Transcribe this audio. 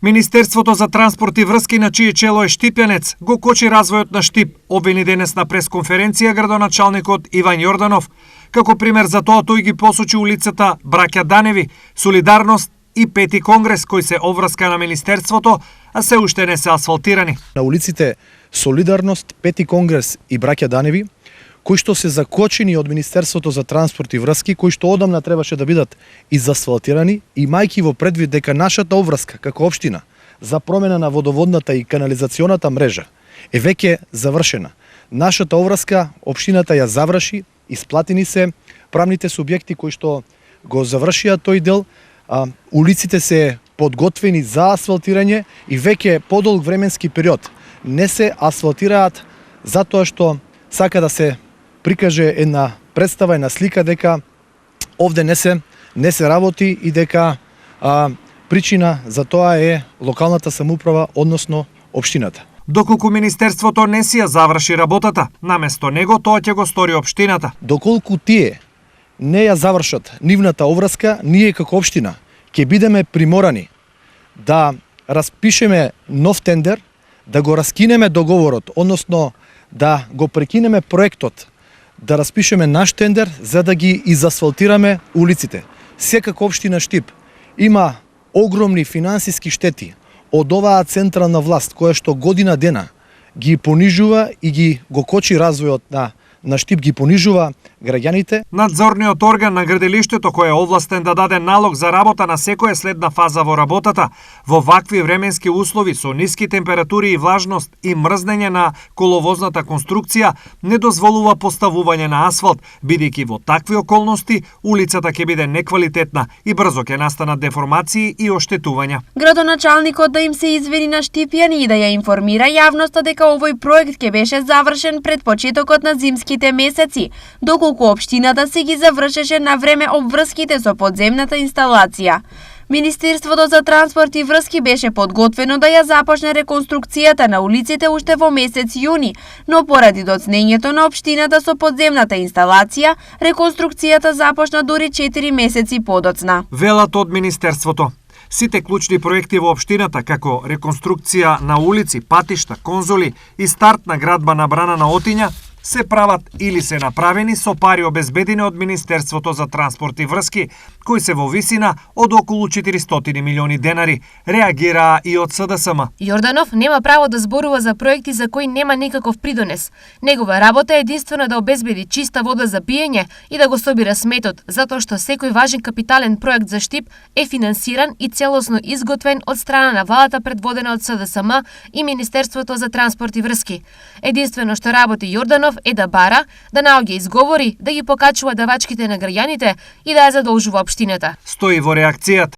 Министерството за транспорт и врски, на чие чело е Штипјанец, го кочи развојот на Штип, обвини денес на пресконференција градоначалникот Иван Јорданов. Како пример за тоа тој ги посочи улицата Браќа Даневи, Солидарност и Пети конгрес, кои се обврска на Министерството, а се уште не се асфалтирани. На улиците Солидарност, Пети конгрес и Браќа Даневи, кои што се закочени од Министерството за транспорт и врски, кои што одамна требаше да бидат изасфалтирани, имајќи во предвид дека нашата обврска како општина за промена на водоводната и канализационата мрежа е веќе завршена. Нашата обврска општината ја заврши, исплатени се правните субјекти кои што го завршија тој дел, улиците се подготвени за асфалтирање и веќе подолг временски период не се асфалтираат затоа што сака да се прикаже една представа, една слика дека овде не се работи и дека причина за тоа е локалната самоуправа, односно општината. Доколку Министерството не си ја заврши работата, наместо него тоа ќе го стори општината. Доколку тие не ја завршат нивната обврска, ние како општина ќе бидеме приморани да распишеме нов тендер, да го раскинеме договорот, односно да го прекинеме проектот, да распишеме наш тендер за да ги изасфалтираме улиците. Секако општина Штип има огромни финансиски штети од оваа централна власт која што година дена ги понижува и го кочи развојот на Штип, ги понижува граѓаните. Надзорниот орган на граделиштето, кој е овластен да даде налог за работа на секоја следна фаза во работата, во вакви временски услови со ниски температури и влажност и мрзнење на коловозната конструкција, не дозволува поставување на асфалт, бидејќи во такви околности улицата ќе биде неквалитетна и брзо ќе настанат деформации и оштетувања. Градоначалникот да им се извини на Штипјани и да ја информира јавноста дека овој проект ќе беше завршен пред почетокот на зимските месеци, доколку општината си ги завршеше на време обврските со подземната инсталација. Министерството за транспорт и врски беше подготвено да ја започне реконструкцијата на улиците уште во месец јуни, но поради доцнењето на општината со подземната инсталација, реконструкцијата започна дури 4 месеци подоцна. Велат од Министерството. Сите клучни проекти во општината, како реконструкција на улици, патишта, конзоли и старт на градба на брана на Отиња, се прават или се направени со пари обезбедени од Министерството за транспорт и врски, кои се во висина од околу 400 милиони денари, реагираа и од СДСМ. Јорданов нема право да зборува за проекти за кои нема никаков придонес. Негова работа е единствено да обезбеди чиста вода за пиење и да го собира сметот, затоа што секој важен капитален проект за Штип е финансиран и целосно изготвен од страна на владата предводена од СДСМ и Министерството за транспорт и врски. Единствено што работи Јорданов е да бара, да наоѓа изговори, да ги покачува давачките на граѓаните и да ја задолжува општината. Стои во реакцијата.